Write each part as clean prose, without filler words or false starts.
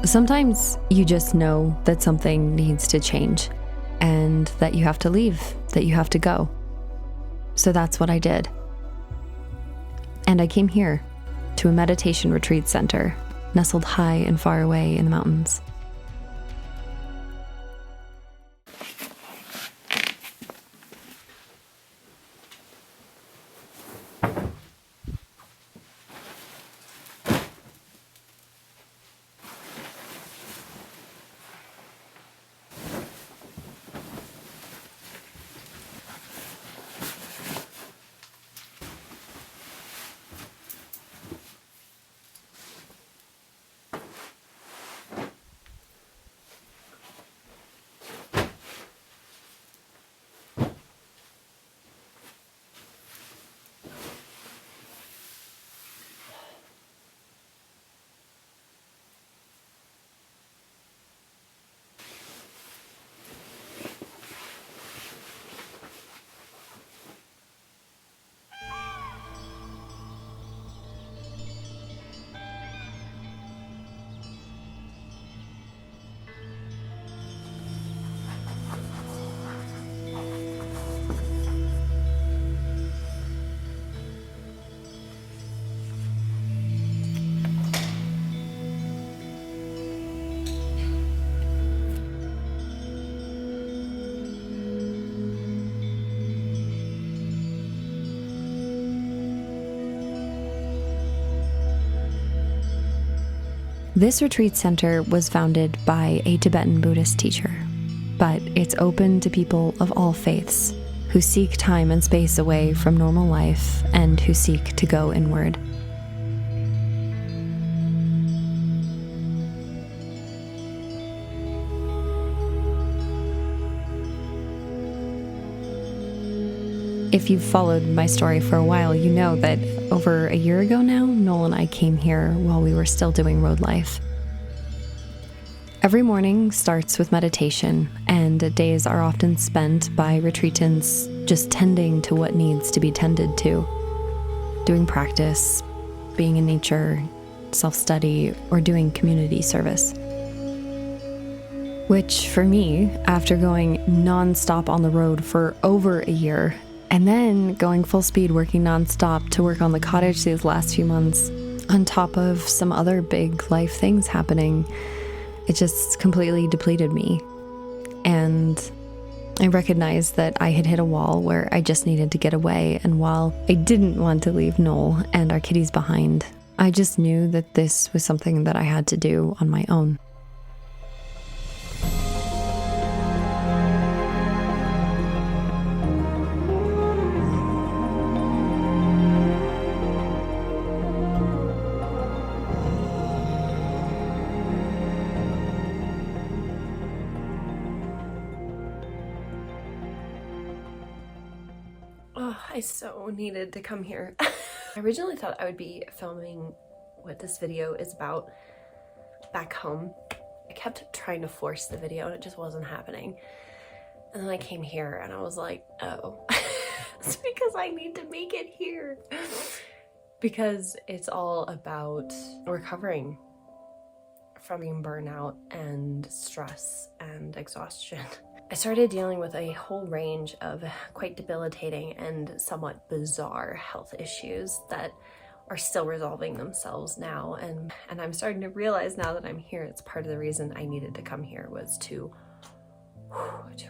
Sometimes you just know that something needs to change and that you have to leave, that you have to go. So that's what I did. And I came here to a meditation retreat center, nestled high and far away in the mountains. This retreat center was founded by a Tibetan Buddhist teacher, but it's open to people of all faiths who seek time and space away from normal life and who seek to go inward. If you've followed my story for a while, you know that over a year ago now, Noel and I came here while we were still doing road life. Every morning starts with meditation, and days are often spent by retreatants just tending to what needs to be tended to, doing practice, being in nature, self-study, or doing community service. Which, for me, after going non-stop on the road for over a year, and then going full speed working nonstop to work on the cottage these last few months, on top of some other big life things happening, it just completely depleted me. And I recognized that I had hit a wall where I just needed to get away. And while I didn't want to leave Noel and our kitties behind, I just knew that this was something that I had to do on my own. Oh, I so needed to come here. I originally thought I would be filming what this video is about back home. I kept trying to force the video and it just wasn't happening. And then I came here and I was like, oh, it's because I need to make it here. Because it's all about recovering from being burnout and stress and exhaustion. I started dealing with a whole range of quite debilitating and somewhat bizarre health issues that are still resolving themselves now. And I'm starting to realize now that I'm here, it's part of the reason I needed to come here was to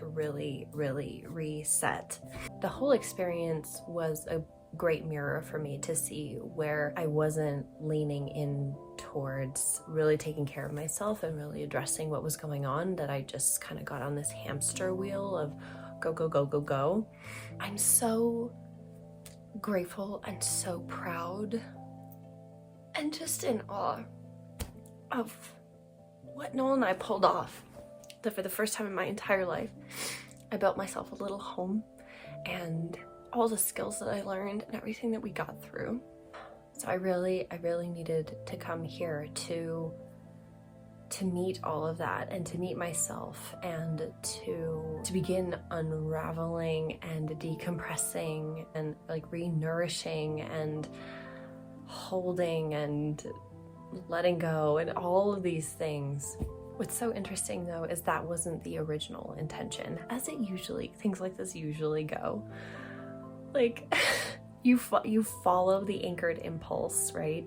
really, really reset. The whole experience was a great mirror for me to see where I wasn't leaning in towards really taking care of myself and really addressing what was going on, that I just kind of got on this hamster wheel of go, go, go, go, go. I'm so grateful and so proud and just in awe of what Noel and I pulled off. That for the first time in my entire life, I built myself a little home, and all the skills that I learned and everything that we got through. So I really needed to come here to meet all of that and to meet myself and to begin unraveling and decompressing and like re-nourishing and holding and letting go and all of these things. What's so interesting though is that wasn't the original intention, as things like this usually go. Like you follow the anchored impulse, right?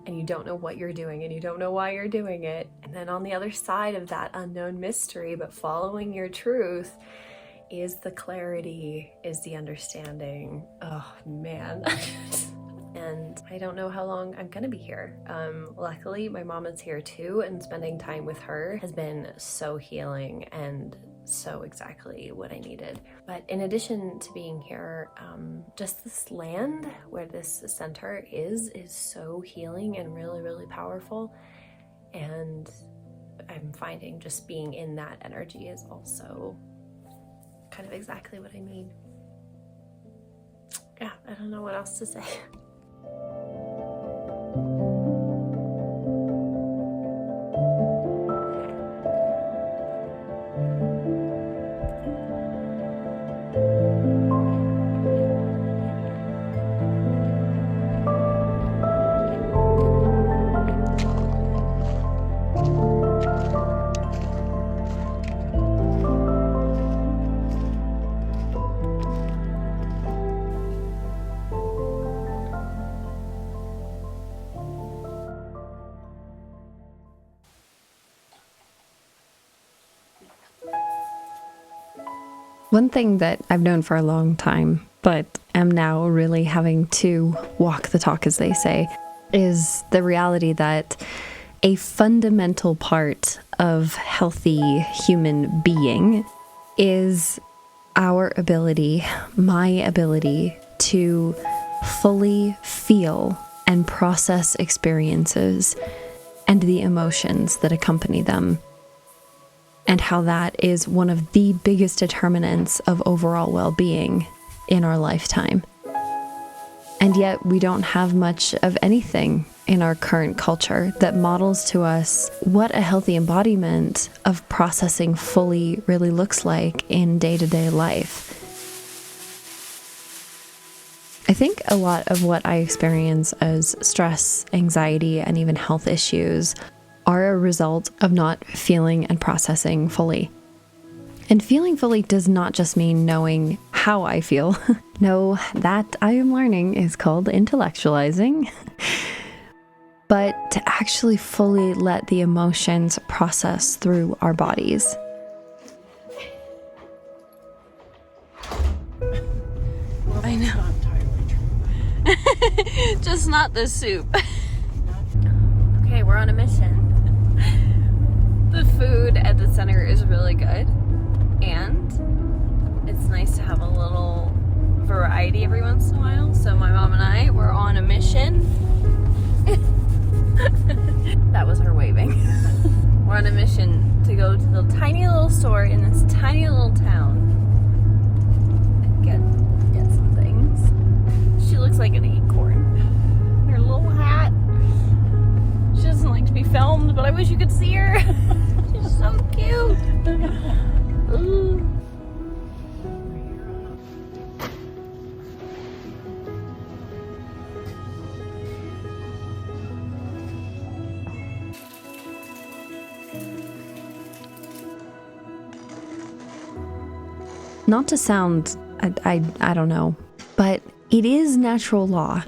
And you don't know what you're doing and you don't know why you're doing it. And then on the other side of that unknown mystery, but following your truth, is the clarity, is the understanding. Oh man. And I don't know how long I'm gonna be here. Luckily, my mom is here too, and spending time with her has been so healing and so exactly what I needed. But in addition to being here, just this land where this center is so healing and really, really powerful. And I'm finding just being in that energy is also kind of exactly what I need. Yeah, I don't know what else to say. One thing that I've known for a long time, but am now really having to walk the talk, as they say, is the reality that a fundamental part of healthy human being is our ability, my ability, to fully feel and process experiences and the emotions that accompany them, and how that is one of the biggest determinants of overall well-being in our lifetime. And yet we don't have much of anything in our current culture that models to us what a healthy embodiment of processing fully really looks like in day-to-day life. I think a lot of what I experience as stress, anxiety, and even health issues are a result of not feeling and processing fully. And feeling fully does not just mean knowing how I feel. No, that I am learning is called intellectualizing. But to actually fully let the emotions process through our bodies. I know. Just not the soup. Okay, we're on a mission. The food at the center is really good, and it's nice to have a little variety every once in a while. So my mom and I were on a mission. That was her waving. We're on a mission to go to the tiny little store in this tiny little town and get some things. She looks like an acorn. Her little hat. She doesn't like to be filmed, but I wish you could see her. She's so cute. Ooh. Not to sound, I don't know, but it is natural law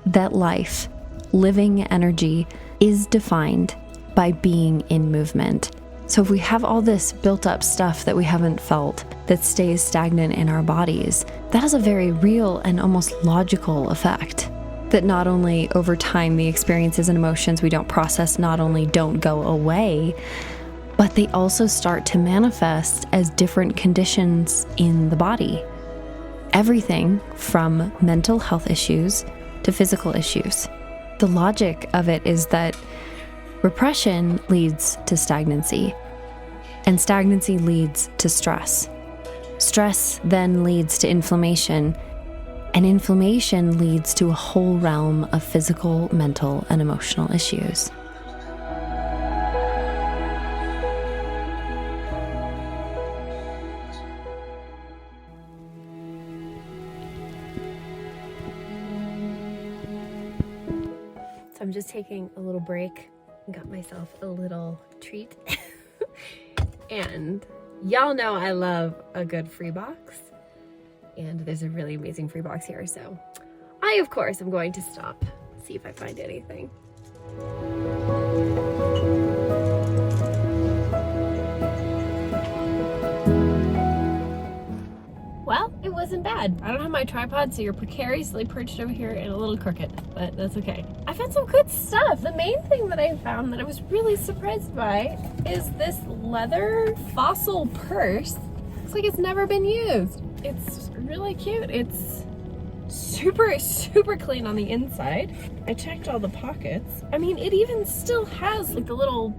that life, living energy, is defined by being in movement. So if we have all this built up stuff that we haven't felt that stays stagnant in our bodies, that has a very real and almost logical effect. That not only over time the experiences and emotions we don't process not only don't go away, but they also start to manifest as different conditions in the body. Everything from mental health issues to physical issues. The logic of it is that repression leads to stagnancy, and stagnancy leads to stress. Stress then leads to inflammation, and inflammation leads to a whole realm of physical, mental, and emotional issues. So I'm just taking a little break and got myself a little treat. And y'all know I love a good free box. And there's a really amazing free box here. So I, of course, am going to stop, see if I find anything. Well, it wasn't bad. I don't have my tripod, so you're precariously perched over here and a little crooked, but that's okay. I found some good stuff. The main thing that I found that I was really surprised by is this leather fossil purse. Looks like it's never been used. It's really cute. It's super clean on the inside. I checked all the pockets. I mean, it even still has like the little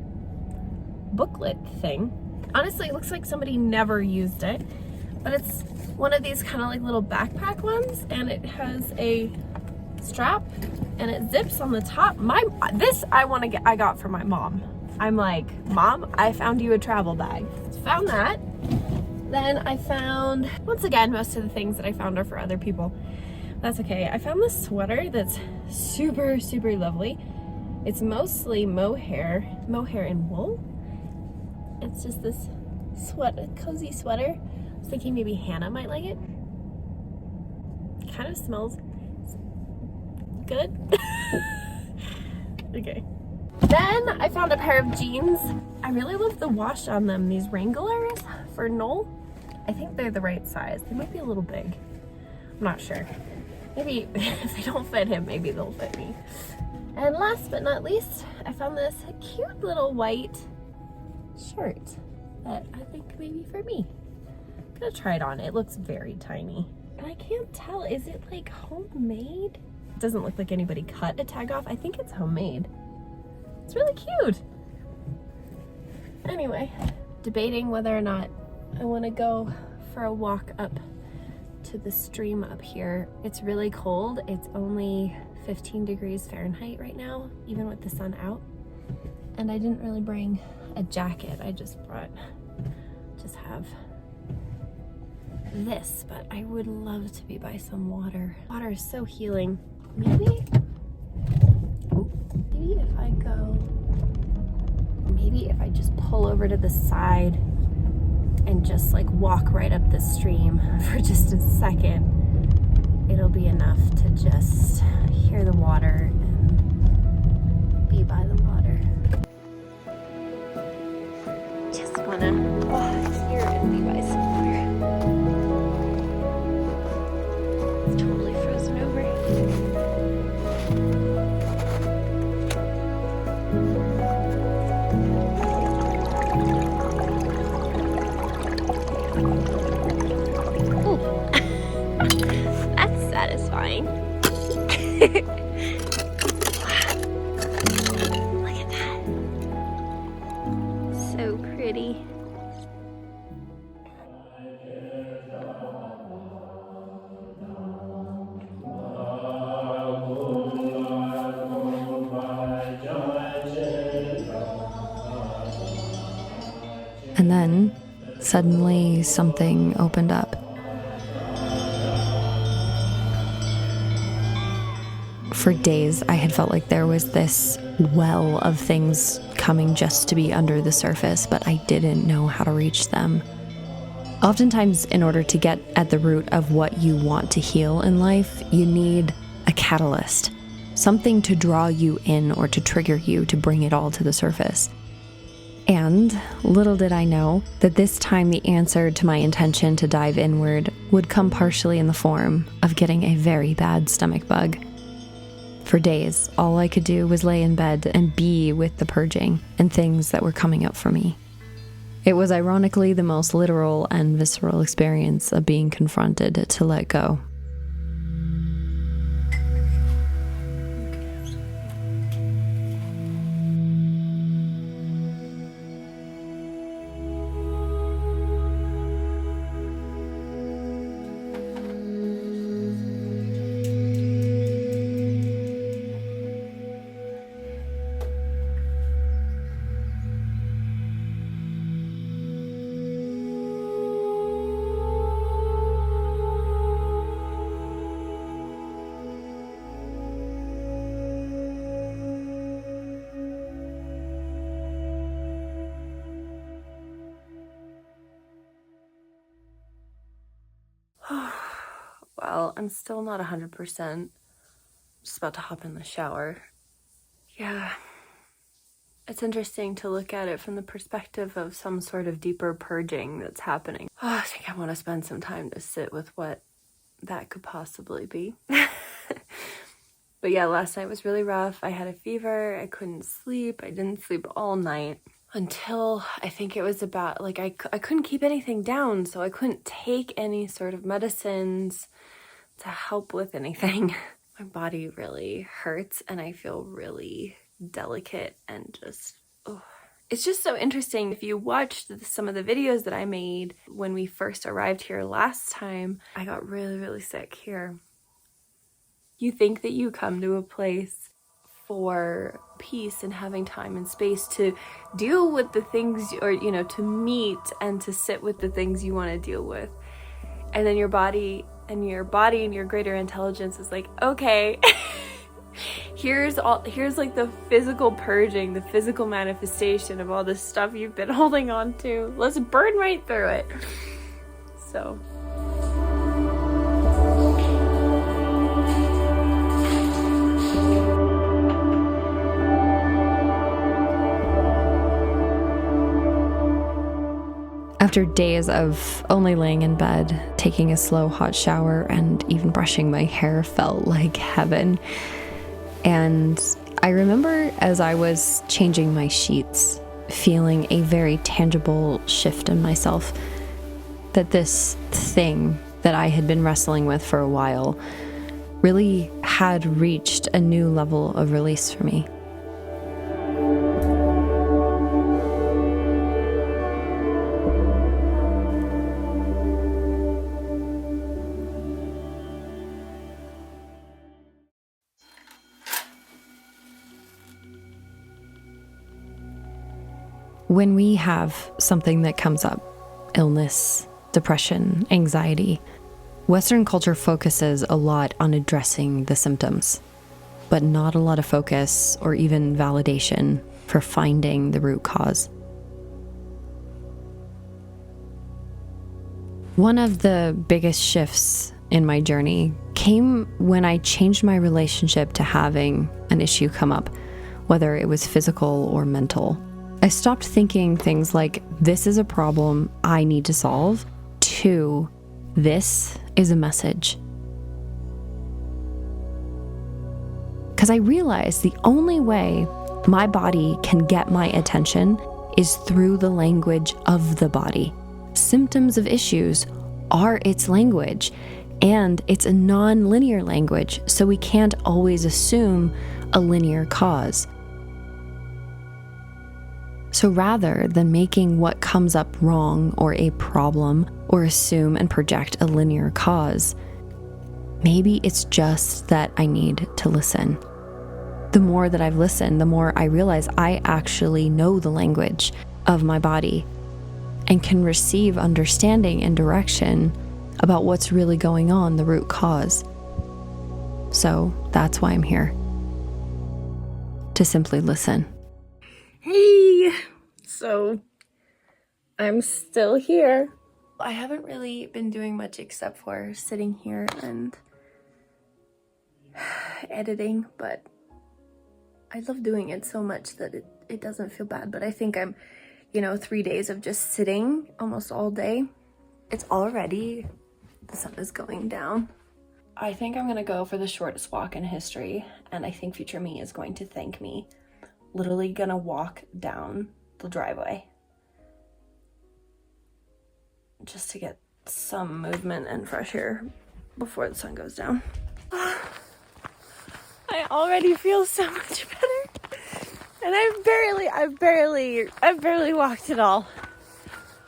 booklet thing. Honestly, it looks like somebody never used it, but it's one of these kind of like little backpack ones, and it has a strap and it zips on the top. I got for my mom. I'm like, Mom, I found you a travel bag. So found that. Then I found, once again, most of the things that I found are for other people. That's okay. I found this sweater that's super lovely. It's mostly mohair and wool. It's just this cozy sweater. I was thinking maybe Hannah might like it. Kind of smells good. Okay. Then I found a pair of jeans. I really love the wash on them. These Wranglers for Noel. I think they're the right size. They might be a little big. I'm not sure. Maybe if they don't fit him, maybe they'll fit me. And last but not least, I found this cute little white shirt that I think maybe for me. I'm gonna try it on. It looks very tiny. And I can't tell, is it like homemade? It doesn't look like anybody cut a tag off. I think it's homemade. It's really cute. Anyway, debating whether or not I want to go for a walk up to the stream up here. It's really cold. It's only 15 degrees Fahrenheit right now, even with the sun out. And I didn't really bring a jacket. I just have this, but I would love to be by some water. Water is so healing. Maybe if I just pull over to the side and just like walk right up the stream for just a second, it'll be enough to just hear the water and be by the water. Just wanna walk here and be by some water. It's totally frozen over. That's satisfying. Look at that. So pretty. And then suddenly something opened up. For days, I had felt like there was this well of things coming just to be under the surface, but I didn't know how to reach them. Oftentimes, in order to get at the root of what you want to heal in life, you need a catalyst, something to draw you in or to trigger you to bring it all to the surface. And little did I know that this time the answer to my intention to dive inward would come partially in the form of getting a very bad stomach bug. For days, all I could do was lay in bed and be with the purging and things that were coming up for me. It was ironically the most literal and visceral experience of being confronted to let go. well. I'm still not 100%. Just about to hop in the shower. Yeah. It's interesting to look at it from the perspective of some sort of deeper purging that's happening. Oh, I think I want to spend some time to sit with what that could possibly be. But yeah, last night was really rough. I had a fever. I couldn't sleep. I didn't sleep all night until I think it was about, like, I couldn't keep anything down, so I couldn't take any sort of medicines to help with anything. My body really hurts and I feel really delicate and just, oh. It's just so interesting. If you watched some of the videos that I made when we first arrived here last time, I got really, really sick here. You think that you come to a place for peace and having time and space to deal with the things, or, you know, to meet and to sit with the things you want to deal with. And then your body and your greater intelligence is like, okay, here's like the physical purging, the physical manifestation of all this stuff you've been holding on to. Let's burn right through it. So after days of only laying in bed, taking a slow hot shower, and even brushing my hair felt like heaven. And I remember as I was changing my sheets, feeling a very tangible shift in myself, that this thing that I had been wrestling with for a while really had reached a new level of release for me. When we have something that comes up, illness, depression, anxiety, Western culture focuses a lot on addressing the symptoms, but not a lot of focus or even validation for finding the root cause. One of the biggest shifts in my journey came when I changed my relationship to having an issue come up, whether it was physical or mental. I stopped thinking things like, this is a problem I need to solve, to, this is a message. Because I realized the only way my body can get my attention is through the language of the body. Symptoms of issues are its language, and it's a non-linear language, so we can't always assume a linear cause. So rather than making what comes up wrong or a problem, or assume and project a linear cause, maybe it's just that I need to listen. The more that I've listened, the more I realize I actually know the language of my body and can receive understanding and direction about what's really going on, the root cause. So that's why I'm here. To simply listen. hey, so I'm still here. I haven't really been doing much except for sitting here and editing, but I love doing it so much that it doesn't feel bad. But I think I'm, 3 days of just sitting almost all day. It's already, the sun is going down. I think I'm gonna go for the shortest walk in history, and I think future me is going to thank me. Literally gonna walk down the driveway just to get some movement and fresh air before the sun goes down. I already feel so much better, and I've barely walked at all.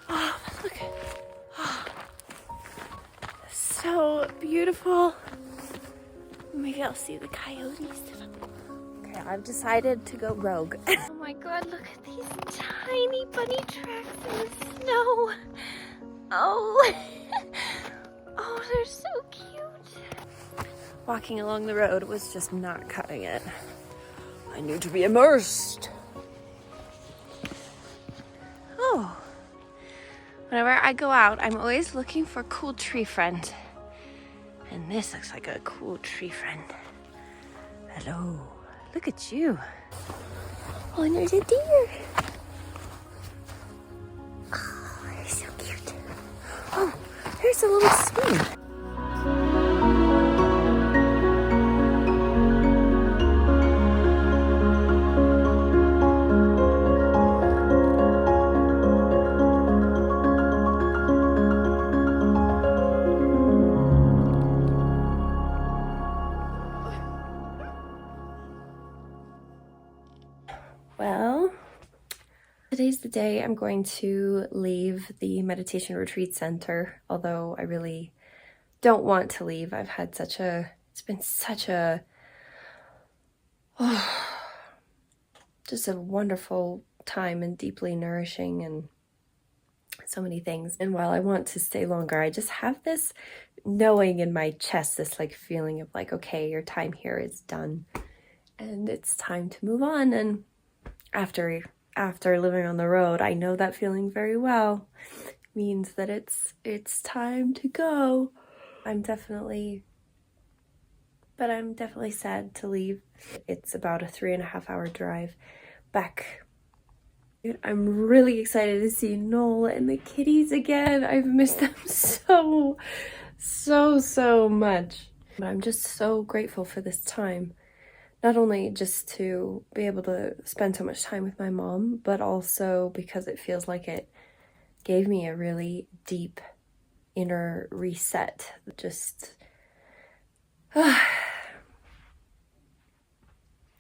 Oh, look, so beautiful. Maybe I'll see the coyotes. Okay, I've decided to go rogue. Oh my god, look at these tiny bunny tracks in the snow. Oh, oh, they're so cute. Walking along the road was just not cutting it. I need to be immersed. Oh, whenever I go out, I'm always looking for a cool tree friend. And this looks like a cool tree friend. Hello. Look at you. Oh, and there's a deer. Oh, they're so cute. Oh, there's a little swing. Well, today's the day I'm going to leave the meditation retreat center, although I really don't want to leave. I've had it's been such a, just a wonderful time and deeply nourishing and so many things. And while I want to stay longer, I just have this knowing in my chest, this like feeling of like, okay, your time here is done and it's time to move on. And after living on the road, I know that feeling very well. It means that it's time to go. I'm definitely sad to leave. It's about a 3.5-hour drive back. I'm really excited to see Noel and the kitties again. I've missed them so much. But I'm just so grateful for this time. Not only just to be able to spend so much time with my mom, but also because it feels like it gave me a really deep inner reset. Just that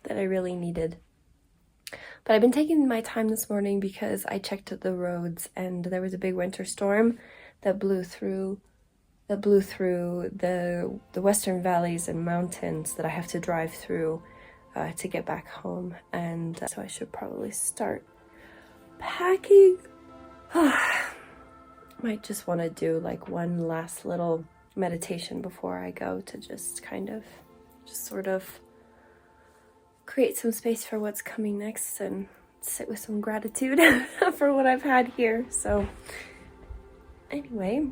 I really needed. But I've been taking my time this morning because I checked the roads and there was a big winter storm that blew through the western valleys and mountains that I have to drive through to get back home. And so I should probably start packing. Might just want to do like one last little meditation before I go to just sort of create some space for what's coming next and sit with some gratitude for what I've had here. So anyway.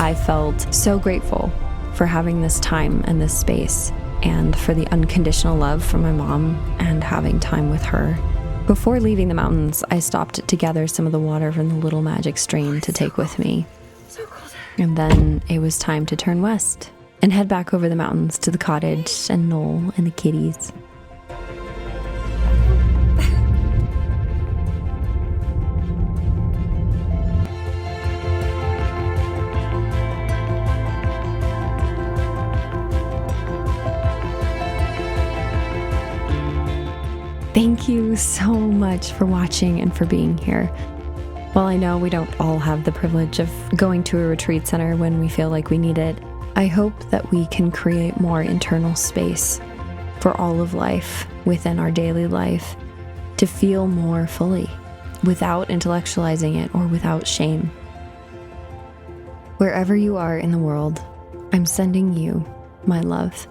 I felt so grateful for having this time and this space and for the unconditional love from my mom and having time with her. Before leaving the mountains, I stopped to gather some of the water from the little magic stream to take with me. And then it was time to turn west and head back over the mountains to the cottage and Noel and the kitties. Thank you so much for watching and for being here. While I know we don't all have the privilege of going to a retreat center when we feel like we need it, I hope that we can create more internal space for all of life within our daily life to feel more fully without intellectualizing it or without shame. Wherever you are in the world, I'm sending you my love.